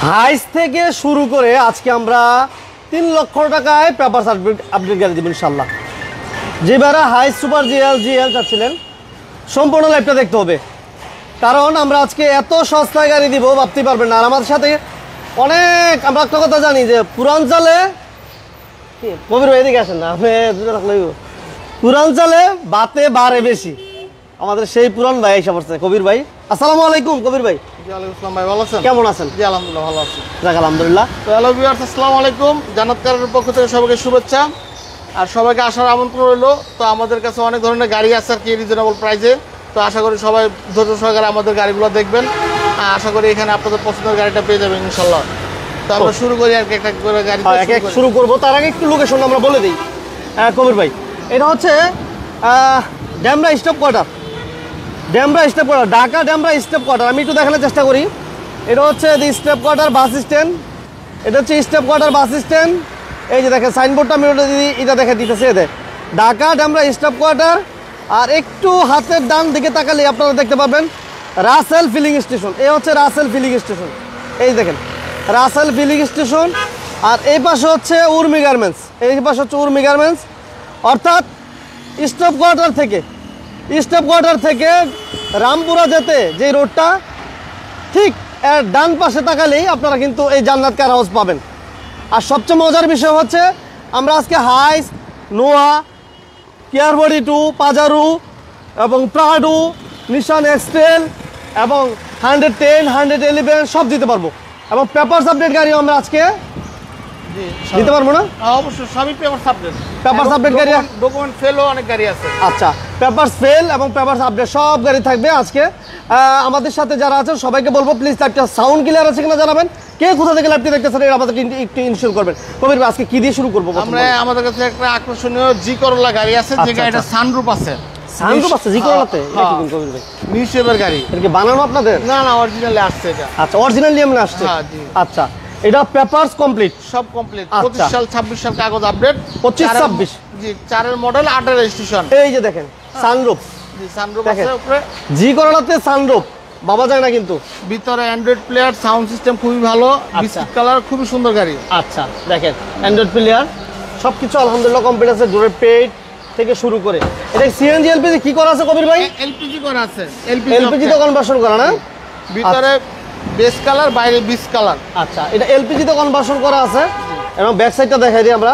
হাইস থেকে শুরু করে আজকে আমরা 3 লক্ষ টাকায় পেপার আপডেট গাড়ি দেব ইনশাআল্লাহ। যেবারে হাইস সুপার জিএল চাচ্ছিলেন সম্পূর্ণ লাইভটা দেখতে হবে, কারণ আমরা আজকে এত সস্তায় গাড়ি দিব ভাবতে পারবেন না। আর আমাদের সাথে অনেক, আমরা একটা কথা জানি যে পুরাঞ্চলে কবির ভাই এদিকে আসেন না, আপনি পুরাঞ্চলে বাতে বাড়ে বেশি। আমাদের সেই পুরান ভাই এসে পড়ছে কবির ভাই। আসসালামু আলাইকুম কবির ভাই। ভাই ভালো আছেন? কেমন আছেন? জি আলহামদুলিল্লাহ ভালো আছি। যাক আলহামদুলিল্লাহ। তো হ্যালো ভিউয়ার্স, আসসালামু আলাইকুম। জান্নাত কারের পক্ষ থেকে সবাইকে শুভেচ্ছা আর সবাইকে আসার আমন্ত্রণ রইলো। তো আমাদের কাছে অনেক ধরনের গাড়ি আছে আর কি রিজনেবল প্রাইসে। তো আশা করি সবাই ধৈর্য সহকারে আমাদের গাড়িগুলো দেখবেন। আশা করি এখানে আপনাদের পছন্দের গাড়িটা পেয়ে যাবেন ইনশাল্লাহ। তো আমরা শুরু করি আর কি একটা করে গাড়ি শুরু করবো। তার আগে একটু লোকেশন আমরা বলে দিই কবির ভাই। এটা হচ্ছে Demra staff quarter, Dhaka Demra staff quarter. আমি একটু দেখানোর চেষ্টা করি। এটা হচ্ছে স্টপ কোয়ার্টার বাস স্ট্যান্ড, এটা হচ্ছে স্টপ কোয়ার্টার বাস স্ট্যান্ড। এই যে দেখেন সাইনবোর্ডটা আমি ওটা দিদি এটা দেখে দিতেছে, এদের ঢাকা ড্যামরা স্টপ কোয়ার্টার। আর একটু হাতের ডান দিকে তাকালে আপনারা দেখতে পাবেন রাসেল ফিলিং স্টেশন। এই হচ্ছে রাসেল ফিলিং স্টেশন, এই দেখেন রাসেল ফিলিং স্টেশন। আর এই পাশে হচ্ছে উর্মি গার্মেন্টস, এই পাশে হচ্ছে উর্মি গার্মেন্টস। অর্থাৎ স্টপ কোয়ার্টার থেকে রামপুরা যেতে যে রোডটা, ঠিক এর ডান পাশে তাকালেই আপনারা কিন্তু এই জান্নাত কার হাউস পাবেন। আর সবচেয়ে মজার বিষয় হচ্ছে আমরা আজকে হাইস, নোয়া, কিয়ার বডি 2, পাজারু এবং প্রাডু, নিশান এক্সটেল এবং 110, 111 সব দিতে পারবো। এবং পেপারস আপডেট গাড়িও আমরা আজকে দিতে পারবো না? অবশ্যই সবই পেপারস আপডেট গাড়ি, ডকুমেন্ট ফেলও অনেক গাড়ি আছে। আচ্ছা, পেপারস ফেল এবং পেপারস আপডেট সব গাড়ি থাকবে আজকে। আমাদের সাথে যারা আছেন সবাইকে বলবো প্লিজ লাইভটা সাউন্ড ক্লিয়ার আছে কিনা জানাবেন। কে কোথা থেকে লাইভটি দেখতেছেন এটা আমাদেরকে একটু ইনশিওর করবেন। কবির ভাই আজকে কি দিয়ে শুরু করবো? আমরা আমাদের কাছে একটা আকর্ষণীয় জি করলা গাড়ি আছে, যে গাড়িটা সানরুফ আছে। সানরুফ আছে জি করলাতে? কবির ভাই নিউ শেপের গাড়ি। এটা কি বানানো আপনাদের? না না, অরিজিনালি আসছে এটা। আচ্ছা, অরিজিনালি এমন আসছে। হ্যাঁ জি। আচ্ছা, এটা পেপারস কমপ্লিট, সব কমপ্লিট। 25 সাল 26 সাল কাগজ আপডেট। 25-26 জি, 4 এর মডেল, 8 এর রেজিস্ট্রেশন। এই যে দেখেন সানরুফ, জি সানরুফ আছে উপরে। জি করলাতে সানরুফ বাবা যায় না কিন্তু। ভিতরে অ্যান্ড্রয়েড প্লেয়ার, সাউন্ড সিস্টেম খুবই ভালো, বিস্কিট কালার, খুবই সুন্দর গাড়ি। আচ্ছা দেখেন অ্যান্ড্রয়েড প্লেয়ার সবকিছু আলহামদুলিল্লাহ কমপ্লিট আছে, ডোরের পেট থেকে শুরু করে। এটা সিএনজি এলপিজি কি করা আছে কবির ভাই? এলপিজি করা আছে। এলপিজি তো কনভার্সন করা না? ভিতরে বেস কালার, বাইরে বিস কালার। আচ্ছা, এটা এলপিজি তো কনভার্সন করা আছে। এবং ব্যাক সাইডটা দেখাই দিই আমরা।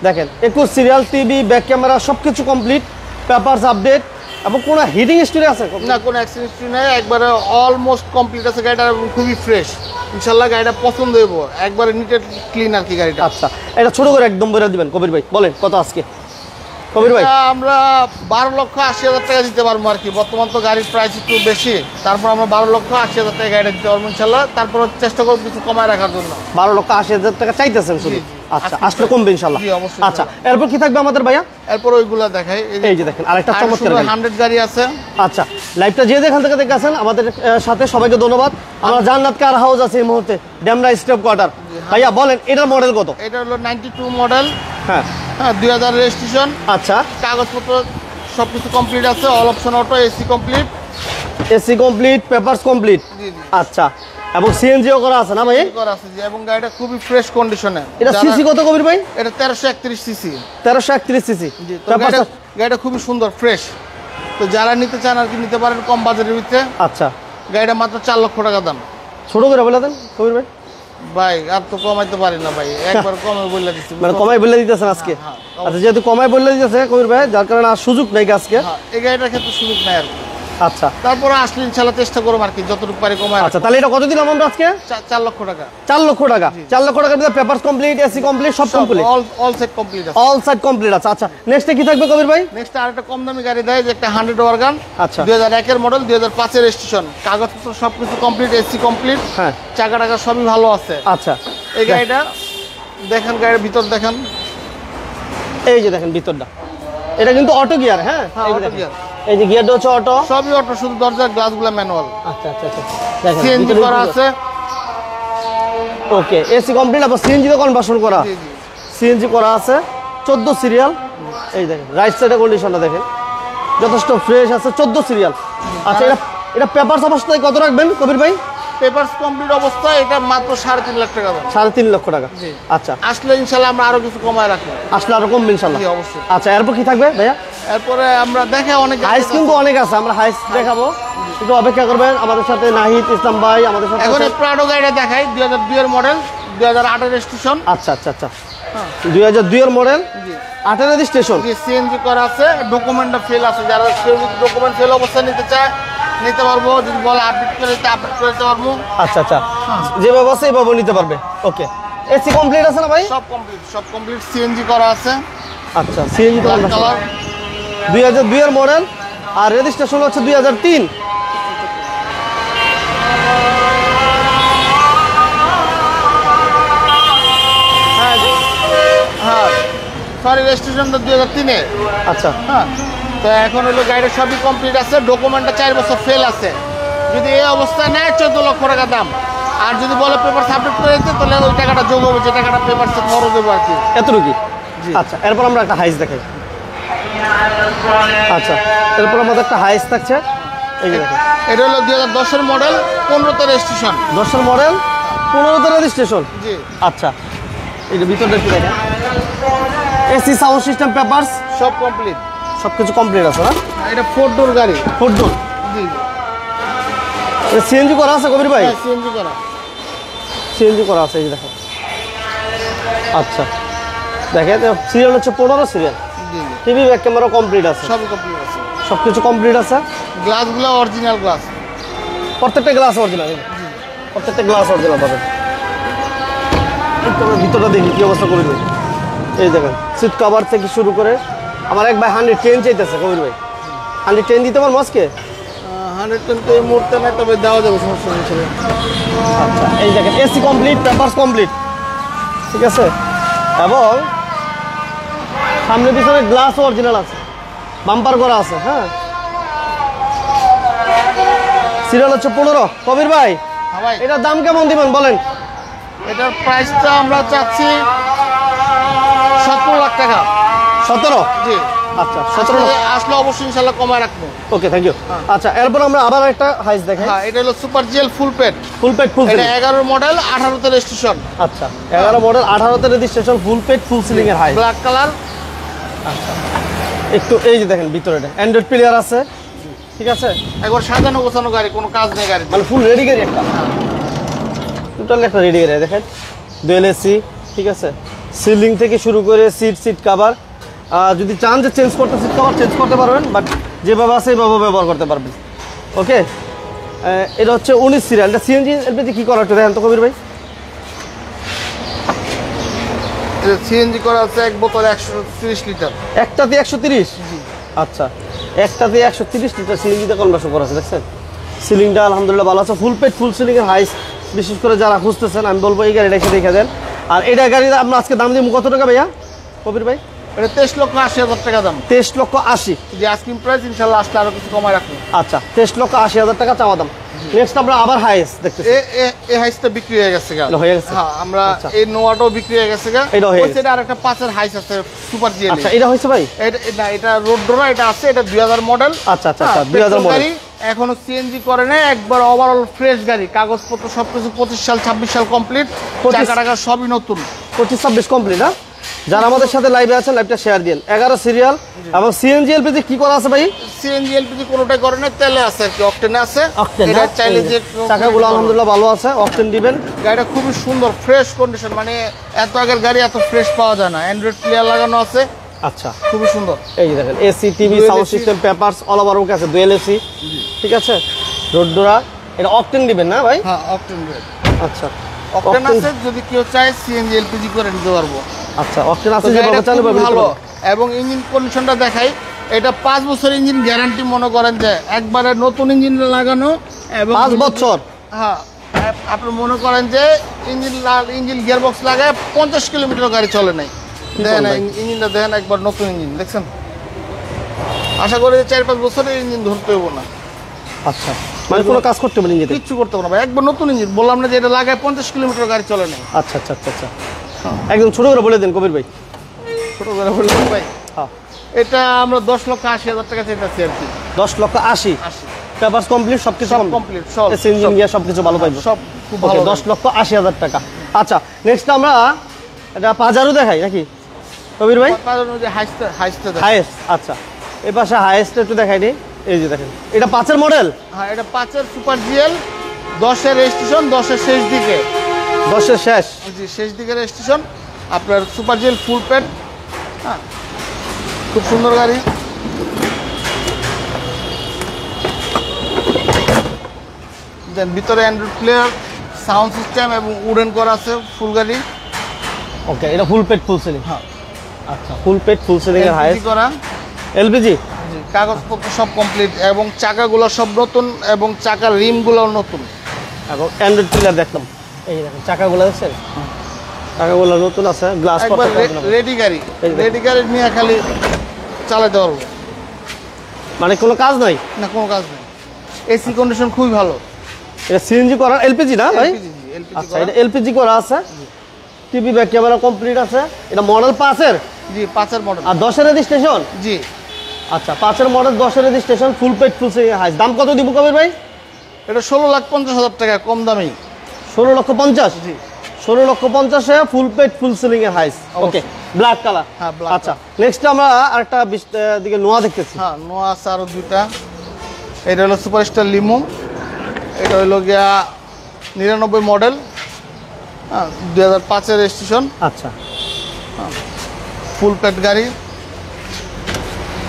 দেখেন 21 সিরিয়াল, টিভি, ব্যাক ক্যামেরা সবকিছু কমপ্লিট, পেপারস আপডেট। এবং কোনো হিটিং হিস্টরি আছে না? কোনো অ্যাক্সিডেন্ট হিস্টরি নেই, একবারে অলমোস্ট কমপ্লিট আছে গাড়িটা, খুবই ফ্রেশ। ইনশাআল্লাহ গাড়িটা পছন্দ হইব, একবারে নিট এন্ড ক্লিন আর কি গাড়িটা। আচ্ছা, এটা ছোট করে একদম বলে দিবেন কবির ভাই, বলেন কত আজকে কবির ভাই? আমরা 12,80,000 টাকা দিতে পারবো আর কি। বর্তমান তো গাড়ির প্রাইস একটু বেশি, তারপর আমরা 12,80,000 টাকা গাড়িটা দিতে পারবো ইনশাল্লাহ। তারপর চেষ্টা করবো কিছু কমায় রাখার জন্য। 12,80,000 টাকা চাইতেছেন শুধু? আচ্ছা, আসলে কমবে ইনশাল্লাহ। আচ্ছা, এরপর কি থাকবে আমাদের ভাইয়া? এরপর ওইগুলা দেখাই। এই যে দেখেন আরেকটা চমৎকার 100 গাড়ি আছে। আচ্ছা, লাইভটা যে যেখান থেকে দেখেছেন আমাদের সাথে সবাইকে ধন্যবাদ। আমরা জান্নাত কার হাউস আছে এই মুহূর্তে ড্যামরা স্টপ কোয়ার্টার। ভাইয়া বলেন এটার মডেল কত? এটা হলো 92 মডেল। হ্যাঁ, 2000 রেজিস্ট্রেশন। আচ্ছা, কাগজপত্র সবকিছু কমপ্লিট আছে, all option auto, AC complete. AC complete, papers complete. আচ্ছা, এবং সিএনজিও করা আছে না ভাই? করা আছে জি, এবং গাড়িটা খুবই ফ্রেশ কন্ডিশনে। এটা সিসি কত কবির ভাই? এটা 1331 সিসি। 1331 সিসি। গাড়িটা খুবই সুন্দর, ফ্রেশ। তো যারা নিতে চান আর কি নিতে পারেন কম বাজেটের ভিতরে। আচ্ছা, গাড়িটা মাত্র 4 লক্ষ টাকা দাম। ছোট করে বলে দেন কবির ভাই। ভাই আর তো কমাইতে পারি না ভাই, একবার কমে বলে দিচ্ছি। মানে কমাই বলে দিতেছেন আজকে? আচ্ছা, যেহেতু কমাই বলে দিতেছে কবির ভাই, যার কারণে আর সুযোগ নেই আজকে। এই গাড়িটার ক্ষেত্রে সুযোগ নেই আর কি। আচ্ছা, তারপরে আসলে ইনশাআল্লাহ চেষ্টা করব আর কি যতটুকু পারি কমায়। আচ্ছা, তাহলে এটা কত দিলাম আমরা আজকে? 4 লক্ষ টাকা। 4 লক্ষ টাকা। 4 লক্ষ টাকার ভিতরে পেপারস কমপ্লিট, এসি কমপ্লিট, সব কমপ্লিট, অল সেট কমপ্লিট আছে। অল সাইড কমপ্লিট আছে। আচ্ছা, নেক্সটে কি থাকবে কবির ভাই? নেক্সট আরেকটা কম দামি গাড়ি দেয়, যে একটা 100 ওয়াগন। আচ্ছা, 2001 এর মডেল, 2005 এর রেজিস্ট্রেশন, কাগজপত্র সবকিছু কমপ্লিট, এসি কমপ্লিট। হ্যাঁ, চাকা টাকা সবই ভালো আছে। আচ্ছা, এই গাড়িটা দেখেন, গাড়ির ভিতর দেখেন। এই যে দেখেন ভিতরটা, এটা কিন্তু অটো গিয়ার। হ্যাঁ, অটো গিয়ার। এই যে গিয়ারটা হচ্ছে অটো, সবই অটো, শুধু দরজার গ্লাসগুলো ম্যানুয়াল। আচ্ছা আচ্ছা আচ্ছা, দেখেন সিএনজি করা আছে। ওকে, এসি কমপ্লিট, আবার সিএনজি তে কনভার্সন করা। জি জি, সিএনজি করা আছে, 14 সিরিয়াল। এই দেখেন রাইট সাইডের কন্ডিশনটা দেখেন, যথেষ্ট ফ্রেশ আছে, 14 সিরিয়াল। আচ্ছা, এটা পেপারস অবস্থায় কত রাখবেন কবির ভাই? পেপারস কমপ্লিট অবস্থায় এটা মাত্র 3.5 লাখ টাকা দাম। 3.5 লক্ষ টাকা। জি। আচ্ছা, আসলে ইনশাল্লাহ আমরা আরো কিছু কমায় রাখবো। আসলে আরো কমবে ইনশাআল্লাহ। জি, অবশ্যই। আচ্ছা, এরপর কি থাকবে ভাইয়া? এরপরে আমরা দেখে অনেক হাইস কিন্তু অনেক আছে, আমরা হাইস দেখাবো, একটু অপেক্ষা করবেন। আমাদের সাথে নাহিদ ইসলাম ভাই আমাদের সাথে এখন আছে। এই প্রাডো গাড়িটা দেখাই 2002 এর মডেল, 2008 এর রেজিস্ট্রেশন। আচ্ছা আচ্ছা আচ্ছা, 2002 এর মডেল, জি 8 এর স্টেশন। জি, সিএনজি করা আছে, ডকুমেন্টটা ফেল আছে। যারা ডকুমেন্ট ফেল অবস্থায় নিতে চায় নিতে পারবো, যদি বলে আপডেট করে দিতে আপডেট করে দিতে পারবো। আচ্ছা আচ্ছা, যেভাবে আছে এইভাবে নিতে পারবে। ওকে, এসি কমপ্লিট আছে না ভাই? সব কমপ্লিট সিএনজি করা আছে। আচ্ছা, সিএনজি তো ব্ল্যাক কালার, 2002 এর মডেল, আর রেজিস্ট্রেশন হচ্ছে 2003। হ্যাঁ সরি রেজিস্ট্রেশনটা 2003 এ। আচ্ছা হ্যাঁ, তো এখন হলো গাড়ির সবই কমপ্লিট আছে, ডকুমেন্টটা 4 বছর ফেল আছে। যদি এই অবস্থায় নেয় 14 লক্ষ টাকা দাম। আর যদি বলে পেপার আপডেট করে দিতে, তাহলে ওই টাকাটা যোগ হবে, যে টাকাটা পেপার খরচ দেবো আর কি। এতটুকু। আচ্ছা, এরপর আমরা একটা হাইস দেখাই। আচ্ছা, এরপর আমাদের একটা হাইস থাকছে, এই যে দেখেন। এটা হলো 2010 এর মডেল, 15তে রেজিস্ট্রেশন। 10 এর মডেল, 15তে রেজিস্ট্রেশন। জি, আচ্ছা, এই যে ভিতরটা কি দেখেন, এসি সাউন্ড সিস্টেম পেপারস সব কমপ্লিট, সবকিছু কমপ্লিট আছে না? এটা 4 ডোর গাড়ি। 4 ডোর। জি, সিএনজি করা আছে কবির ভাই? সিএনজি করা। সিএনজি করা আছে, এই যে দেখেন। আচ্ছা, দেখেন সিরিয়াল হচ্ছে 15 সিরিয়াল। জি জি, টিভি ব্যাক ক্যামেরা কমপ্লিট আছে, সবই কমপ্লিট আছে। সবকিছু কমপ্লিট আছে। গ্লাসগুলো অরিজিনাল গ্লাস, প্রত্যেকটা গ্লাস অরিজিনাল, প্রত্যেকটা গ্লাস অরিজিনাল পাবেন। ভিতরটা দেখি কি অবস্থা কবির ভাই। এই দেখেন, সিট কভার থেকে শুরু করে আমার এক ভাই 110 চাইতেছে কবির ভাই। 110 দিতে পারবো আজকে? 110 তো এই মুহূর্তে নাই, তবে দেওয়া যাবে, সমস্যা নেই। আচ্ছা, এই দেখেন এসি কমপ্লিট, পেপারস কমপ্লিট, ঠিক আছে। এবং সামনে পিছনে গ্লাসও অরিজিনাল আছে, বাম্পার করা আছে। হ্যাঁ, সিরিয়াল হচ্ছে 15। কবির ভাই, হ্যাঁ ভাই, এটার দাম কেমন দিবেন বলেন? এটার প্রাইসটা আমরা চাচ্ছি 17 লাখ টাকা। 17? জি, আচ্ছা, 17 লাখ। আসলে অবশ্যই ইনশাল্লাহ কমায় রাখবো। ওকে, থ্যাংক ইউ। আচ্ছা, এরপর আমরা আবার একটা হাইস দেখাই। হ্যাঁ, এটা হলো সুপার জিএল ফুল পেট। ফুল পেট ফুল এটা সিলিং। 11 model, 18তে registration. আচ্ছা, 11 মডেল, 18তে রেজিস্ট্রেশন, ফুল পেট ফুল সিলিং এর হাইস। Black colour. একটু এই যে দেখেন ভিতরে অ্যান্ড্রয়েড প্লেয়ার আছে, ঠিক আছে। একবার সাজানো গোছানো গাড়ি, কোনো কাজ নেই গাড়ি। মানে ফুল রেডি গাড়ি একটা, টোটাল একটা রেডি গাড়ি। দেখেন ডুয়েল এসি, ঠিক আছে। সিলিং থেকে শুরু করে সিট কাভার, যদি চান যে চেঞ্জ করতে সিট কাভার চেঞ্জ করতে পারবেন, বাট যেভাবে আছে এইভাবে ব্যবহার করতে পারবেন। ওকে, এটা হচ্ছে 19 সিরিয়াল। এটা সিএনজি এলপিজি কি করা একটু দেখেন তো কবির ভাই। সিএনজি করা আছে, এক বোতল 130 লিটার। একটাতে 130? আচ্ছা, একটাতে 130 লিটার সিলিংটা কনভার্সন করা আছে, দেখছেন। সিলিংটা আলহামদুলিল্লাহ ভালো আছে, ফুল পেট ফুল সিলিং এর হাইস। বিশেষ করে যারা খুঁজতেছেন, আমি বলবো এই গাড়িটা এসে দেখে দেন। আর এটা গাড়ি আমরা আজকে দাম দিব কত টাকা ভাইয়া কবির ভাই? এটা 23,80,000 টাকা দাম। 23,80,000। যে আস্কিং প্রাইস, ইনশাল্লাহ আসলে আরো কিছু কমায় রাখবো। আচ্ছা, 23,80,000 টাকা চাওয়া দাম। নেক্সট আমরা আবার হাইস দেখতেছি। এই হাইসটা বিক্রি হয়ে গেছে গা। হয়ে গেছে? হ্যাঁ, আমরা আচ্ছা। এই নোয়াটাও বিক্রি হয়ে গেছে গা। এটাও হয়ে গেছে। এটা আরেকটা 5 এর হাইস আছে, সুপার জিএল। আচ্ছা, এটা হয়েছে ভাই? এটা রোড ডোরা, এটা আছে, এটা 2000 মডেল। আচ্ছা আচ্ছা আচ্ছা, 2000 মডেল। এখনো সিএনজি করে নাই, একবার ওভারঅল ফ্রেশ গাড়ি, কাগজপত্র সবকিছু 25 সাল 26 সাল কমপ্লিট, 25 টাকা সবই নতুন। 25-26 কমপ্লিট। হ্যাঁ, যারা আমাদের সাথে লাইভে আছেন লাইভটা শেয়ার দিন। 11 সিরিয়াল এবং সিএনজি এলপিজি কি করা আছে ভাই? সিএনজি এলপিজি কোনোটাই করে না, তেলে আছে আর কি, অকটেনে আছে। অকটেন, এটা চাইলে যে চাকাগুলো আলহামদুলিল্লাহ ভালো আছে, অকটেন দিবেন। গাড়িটা খুবই সুন্দর, ফ্রেশ কন্ডিশন, মানে এত আগের গাড়ি এত ফ্রেশ পাওয়া যায় না। অ্যান্ড্রয়েড প্লেয়ার লাগানো আছে, আচ্ছা, খুবই সুন্দর। এই যে দেখেন AC TV Dual sound AC system papers all over ওকে আছে, ডুয়েল এসি, ঠিক আছে। রোডডোরা, এটা অকটেন দিবেন না ভাই? হ্যাঁ, অকটেন রেড। আচ্ছা, অকটেন আছে, যদি কেউ চায় সিএনজি এলপিজি করে নিতে পারবো। আচ্ছা, অকটেন আছে, তো যে গাড়িটা বাবা চাইলে খুবই ভালো। ভালো। এবং ইঞ্জিন কন্ডিশনটা দেখাই, এটা 5 বছর ইঞ্জিন গ্যারান্টি, মনে করেন যে একবারে নতুন ইঞ্জিন লাগানো। এবং 5 বছর? হ্যাঁ, আপনি মনে করেন যে ইঞ্জিন গিয়ারবক্স লাগায় 50 কিলোমিটার গাড়ি চলে নাই। দেখেন ইঞ্জিনটা, দেখেন একবার নতুন ইঞ্জিন, দেখছেন। আশা করি 4-5 বছরের ইঞ্জিন ধরতে হবো না। আচ্ছা, মানে কোনো কাজ করতে পারেন যেতে? কিচ্ছু করতে পারবো না, একবার নতুন ইঞ্জিন। বললাম না যে এটা লাগায় 50 কিলোমিটার গাড়ি চলে নাই। আচ্ছা আচ্ছা আচ্ছা আচ্ছা, একদম ছোট করে বলে দেন কবির ভাই। ছোট করে বললাম ভাই, হ্যাঁ, এটা আমরা 10,80,000 টাকা চাইতেছি আর কি। 10,80,000। 80 পেপারস কমপ্লিট, সবকিছু সব কমপ্লিট, সব ইঞ্জিন গিয়ার সবকিছু ভালো পাইবো। সব খুব ওকে, ভালো। 10,80,000 টাকা। আচ্ছা, নেক্সট আমরা এটা পাজারো দেখাই নাকি কবির ভাই? হাইয়েস্ট, আচ্ছা এই পাশে হাইয়েস্ট একটু দেখাই নি। এই যে দেখেন, এটা 5-এর মডেল। হ্যাঁ, এটা 5-এর সুপার জিএল, 10-এর রেজিস্ট্রেশন, 10-এর শেষ দিকে। 10-এর শেষ, জি, শেষ দিকের রেজিস্ট্রেশন। আপনার সুপার জিএল ফুল পেড। হ্যাঁ, খুব সুন্দর গাড়ি। দেন ভিতরে অ্যান্ড্রয়েড প্লেয়ার, সাউন্ড সিস্টেম এবং উডেন করা আছে ফুল গাড়ি। ওকে, এটা ফুল পেড ফুল সিলিং। হ্যাঁ, আচ্ছা, ফুল পেড ফুল সিলিং এর LPG হাইয়েস্ট করা। এলপিজি। জি, কাগজপত্র সব কমপ্লিট এবং চাকাগুলো সব নতুন এবং চাকার রিমগুলোও নতুন। এবং অ্যান্ড্রয়েড প্লেয়ার দেখলাম, এই দেখেন চাকাগুলো দেখছেন, চাকাগুলো নতুন আছে, গ্লাস একবার রেডি গাড়ি, রেডি গাড়ি নিয়ে খালি চালাতে পারবো, মানে কোনো কাজ নাই। না কোনো কাজ নেই। এসি কন্ডিশন খুবই ভালো। এটা সিএনজি করা, এলপিজি না ভাই? LPG, আচ্ছা, এটা এলপিজি করা আছে, টিভি ব্যাক ক্যামেরা কমপ্লিট আছে। এটা মডেল 5-এর, জি 5-এর মডেল। আর 10-এর রেজিস্ট্রেশন। জি, আচ্ছা, 5-এর মডেল, 10-এর রেজিস্ট্রেশন, ফুল পেড ফুল সিলিং এর হাইয়েস্ট। দাম কত দিব কবির ভাই? এটা 16,50,000 টাকা, কম দামেই। 16,50,000। জি, 16,50,000-এ ফুল পেড ফুল সিলিং এর হাইয়েস্ট। ওকে, ব্ল্যাক কালার। হ্যাঁ, black আচ্ছা, নেক্সট আমরা আরেকটা দিকে নোয়া দেখতেছি। হ্যাঁ, নোয়া আছে আরও 2টা। এটা হলো সুপারস্টার লিমো, এটা হলো গিয়া 99 মডেল। হ্যাঁ, 2005-এর রেজিস্ট্রেশন, আচ্ছা, ফুল পেড গাড়ি।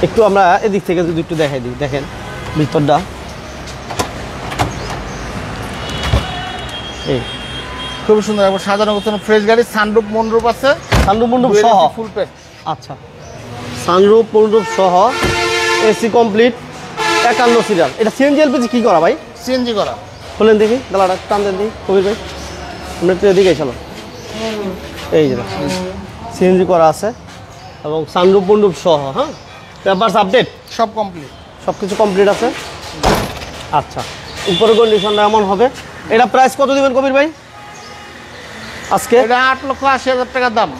একটু আমরা এদিক থেকে যদি একটু দেখাই দিই, দেখেন ভিতরটা। এই খুবই সুন্দর, একবার সাজানো গোছানো ফ্রেশ গাড়ি। সানরুফ মনরুফ আছে, সানরুফ মন্ডপ সহ। ফুল পেড। আচ্ছা, সানরুফ মন্ডপ সহ, এসি কমপ্লিট, 51 সিরিয়াল। এটা সিএনজি এলপিজি কি করা ভাই? সিএনজি করা। খোলেন দেখি, গালাটা টান দেন দেখি কবির ভাই, আমরা একটু এদিকে চলো। এই যে সিএনজি করা আছে এবং সানরুফ মন্ডপ সহ। হ্যাঁ, পেপারস আপডেট সব কমপ্লিট, সব কিছু কমপ্লিট আছে। আচ্ছা, উপরে কন্ডিশনটা এমন হবে। এটা প্রাইস কত দিবেন কবির ভাই আজকে? এটা 8,80,000 টাকা দাম।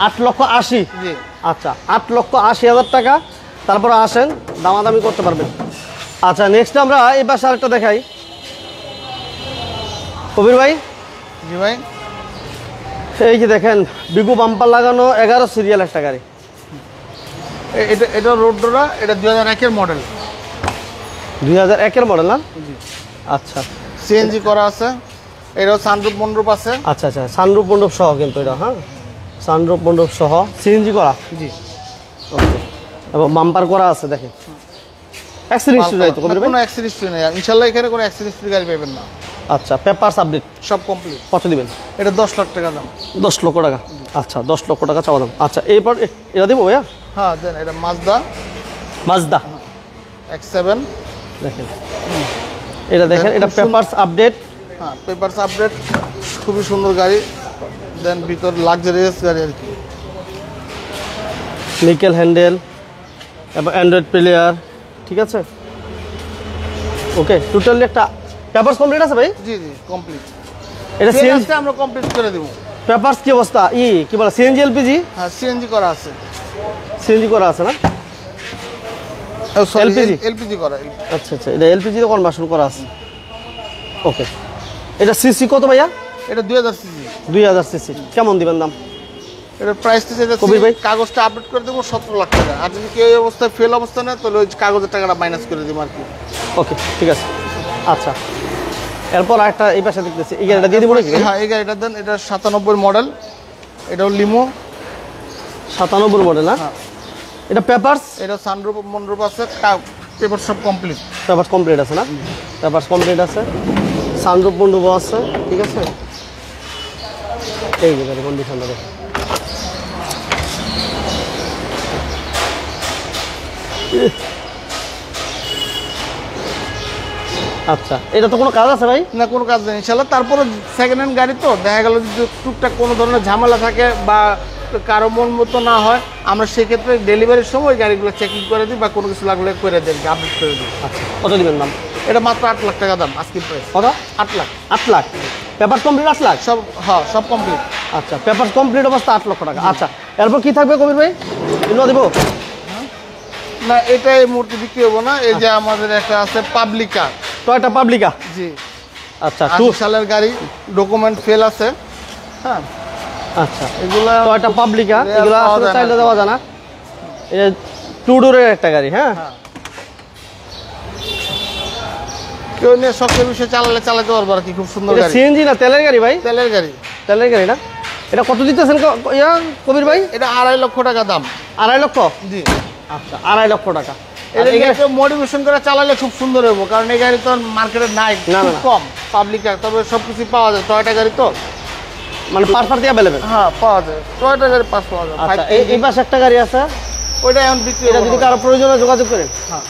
8,80,000। জি, আচ্ছা, 8,80,000 টাকা। তারপর আসেন, দামাদামি করতে পারবেন। আচ্ছা, নেক্সট আমরা এই পাশে আরেকটা দেখাই কবির ভাই। জি ভাই, এই যে দেখেন, বিগু বাম্পার লাগানো 11 সিরিয়াল একটা গাড়ি। এটা রোড ডোরা, এটা 2001-এর মডেল। 2001-এর মডেল না? জি, আচ্ছা, সিএনজি করা আছে। এটাও সানরুফ মনরুফ আছে। আচ্ছা, আচ্ছা, সানরুফ মণ্ডপ সহ কিন্তু এটা। হ্যাঁ, সানরুফ মণ্ডপ সহ, সিএনজি করা। জি, ওকে, এবং বাম্পার করা আছে দেখেন। অ্যাক্সিডেন্ট হিস্ট্রি নাই তো কবির ভাই? কোনো অ্যাক্সিডেন্ট হিস্ট্রি নেই ইনশাআল্লাহ, এখানে কোনো অ্যাক্সিডেন্ট হিস্ট্রি গাড়ি পাবেন না। আচ্ছা, পেপারস আপডেট সব কমপ্লিট। কত দিবেন? এটা 10 লাখ টাকা দাম। 10 লক্ষ টাকা। আচ্ছা, 10 লক্ষ টাকা চাওয়া দাম। আচ্ছা, এরপর এটা দিব ভাইয়া? হ্যাঁ, দেন এটা মাজদা মাজদা X7। দেখেন, এটা দেখেন, এটা পেপারস আপডেট। হ্যাঁ, পেপারস আপডেট, খুবই সুন্দর গাড়ি। দেন ভিতর লাক্সারিয়াস গাড়ি আর কি। নিকেল হ্যান্ডেল এবং অ্যান্ড্রয়েড প্লেয়ার, ঠিক আছে। ওকে, টোটালি একটা পেপারস কমপ্লিট আছে ভাই? জি জি, কমপ্লিট। এটা সিএনজি আমরা কমপ্লিট করে দেবো। পেপারস কি অবস্থা? কি বলে, সিএনজি এলপিজি? হ্যাঁ, সিএনজি করা আছে। সিএনজি করা আছে না? LPG LPG? এলপিজি করা। আচ্ছা, আচ্ছা, এটা এলপিজি তে কনভার্সন করা আছে। ওকে, এটা সিসি কত ভাইয়া? এটা 2000 সিসি। 2000 সিসি। কেমন দিবেন দাম? এটার প্রাইসটা কবির ভাই? কাগজটা আপডেট করে দেবো 17 লাখ টাকা। আর যদি কেউ এই অবস্থায় ফেল অবস্থা নেয় তাহলে ওই কাগজের টাকাটা মাইনাস করে দেবো আর কি। ওকে, ঠিক আছে। আচ্ছা, এরপর আরেকটা এই পাশে দেখতেছি, এই গাড়িটা দিয়ে দিব নাকি? হ্যাঁ, এই গাড়িটা দেন। এটা 97 মডেল, এটাও লিমো। 97 মডেল না? হ্যাঁ, এটা পেপারস? এটা সানরুফ মনরুফ আছে, পেপার সব কমপ্লিট। পেপারস কমপ্লিট আছে না? পেপারস কমপ্লিট আছে, সানরুফ মন্ডপ আছে, ঠিক আছে। এই যে গাড়ি কন্ডিশনটা দেখেন। আচ্ছা, এটা তো কোনো কাজ আছে ভাই? না, কোনো কাজ নেই ইনশাল্লাহ। তারপরে সেকেন্ড হ্যান্ড গাড়ি তো দেখা গেল যদি টুকটাক কোনো ধরনের ঝামেলা থাকে বা কারো মন মতো না হয়, আমরা সেক্ষেত্রে ডেলিভারির সময় গাড়িগুলো চেকিং করে দিই বা কোনো কিছু লাগলে করে দিই, আপডেট করে দিই। আচ্ছা, কত দিবেন দাম? এটা মাত্র 8 লাখ টাকা দাম আজকের প্রাইস। কত? 8 লাখ। 8 লাখ। Papers complete 8 lakh? সব, হ্যাঁ, সব কমপ্লিট। আচ্ছা, পেপারস কমপ্লিট অবস্থা 8 লক্ষ টাকা। আচ্ছা, এরপর কি থাকবে কবির ভাই? এগুলো দিব? না, এটা এই মুহূর্তে বিক্রি হবো না। এই যে আমাদের একটা আছে পাবলিকা, টয়োটা পাবলিকা। জি, আচ্ছা, 80 সালের গাড়ি, ডকুমেন্ট ফেল আছে। হ্যাঁ, আচ্ছা, এগুলা টয়োটা পাবলিকা, rare এগুলো পাওয়া আসলে যায় না। চাইলে দেওয়া যায় না। এটা টু ডোরের একটা গাড়ি। হ্যাঁ, হ্যাঁ। কেউ নিয়ে শখের বিষয়ে চালাতে পারবো আর কি। খুব সুন্দর এটা গাড়ি, সিএনজি না তেলের গাড়ি ভাই? তেলের গাড়ি। তেলের গাড়ি না? এটা কত দিতেছেন কবির ভাই? এটা 2.5 লক্ষ টাকা দাম। 2.5 লক্ষ? জি, আচ্ছা, 2.5 লক্ষ টাকা। আর এটা এই গাড়ি- একটু মডিফিকেশন করে চালালে খুব সুন্দর হবে, কারণ এই গাড়ি তো মার্কেটে নাই, না, খুব না। কম পাবলিকা। তবে সবকিছু পাওয়া যায়, টয়োটা গাড়ি তো। মানে পার্টি অ্যাভেলেবেল? হ্যাঁ, পাওয়া যায়, টয়োটা গাড়ি পাস পাওয়া যায়। আচ্ছা, এই পাশে একটা গাড়ি আছে, ওইটা এখন বিক্রি এটা হবে যদি না। কারো প্রয়োজনে যোগাযোগ করেন, হ্যাঁ,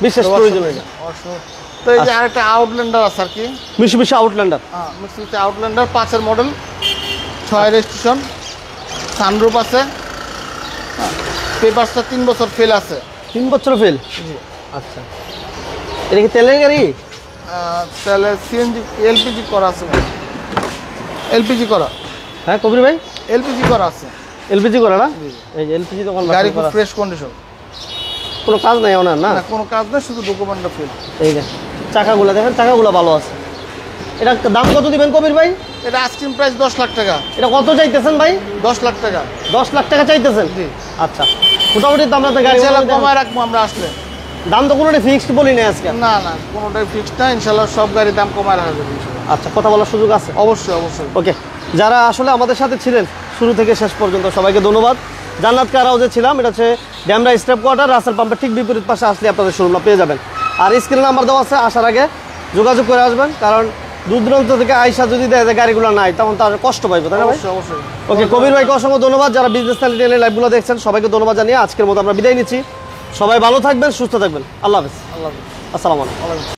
বিশেষ প্রয়োজন এটা। অবশ্যই। তো এই যে আরেকটা আউটল্যান্ডার আছে আর কি। মিশুবিশি আউটল্যান্ডার। হ্যাঁ, মিক্সিতে আউটল্যান্ডার 5-এর মডেল, 6 রেজিস্ট্রেশন, সানরুফ আছে। পেপারসটা 3 বছর ফেল আছে। 3 বছর ফেল? জি। আচ্ছা, এটা কি তেলের গাড়ি? তাহলে সিএনজি এলপিজি করা আছে, এলপিজি করা, হ্যাঁ কবির ভাই, এলপিজি করা আছে। এলপিজি করা না? এই যে এলপিজি দোকান গাড়ি খুব ফ্রেশ কন্ডিশন, কোনো কাজ নাই ওনার না? না কোনো কাজ নেই, শুধু ডকুমেন্টটা ফেল। এই যে চাকাগুলো দেখেন, চাকাগুলো ভালো আছে। এটা দাম কত দিবেন কবির ভাই? এটা আস্কিং প্রাইস 10 লাখ টাকা। এটা কত চাইতেছেন ভাই? 10 লাখ টাকা। 10 লাখ টাকা চাইতেছেন? জি। আচ্ছা, মোটামুটি দাম আপনার গাড়ি ইনশাআল্লাহ কমায় রাখবো আমরা আসলে। দাম তো কোনোটা ফিক্সড বলি না আজকে। না না, কোনোটাই ফিক্সড না, ইনশাআল্লাহ সব গাড়ির দাম কমায় রাখা যাবে ইনশাআল্লাহ। আচ্ছা, কথা বলার সুযোগ আছে? অবশ্যই অবশ্যই। ওকে, যারা আসলে আমাদের সাথে ছিলেন শুরু থেকে শেষ পর্যন্ত সবাইকে ধন্যবাদ। জান্নাত কার হাউসে ছিলাম, এটা হচ্ছে ড্যামরা স্টেপ কোয়ার্টার, রাসেল পাম্পের ঠিক বিপরীত পাশে আসলে আপনাদের শোরুমটা পেয়ে যাবেন। আর স্ক্রিনে নাম্বার দেওয়া আছে, আসার আগে যোগাযোগ করে আসবেন, কারণ দূর দূরান্ত থেকে আইসা যদি দেয় যে গাড়িগুলো নাই, তখন তার কষ্ট পাইবে, তাই না ভাই? অবশ্যই অবশ্যই। ওকে, কবির ভাইকে অসংখ্য ধন্যবাদ। যারা বিজনেস চ্যানেলের লাইভগুলো দেখছেন সবাইকে ধন্যবাদ জানিয়ে আজকের মতো আমরা বিদায় নিচ্ছি। সবাই ভালো থাকবেন, সুস্থ থাকবেন। আল্লাহ হাফেজ। আল্লাহ হাফেজ। আসসালামু আলাইকুম। আল্লাহ হাফেজ।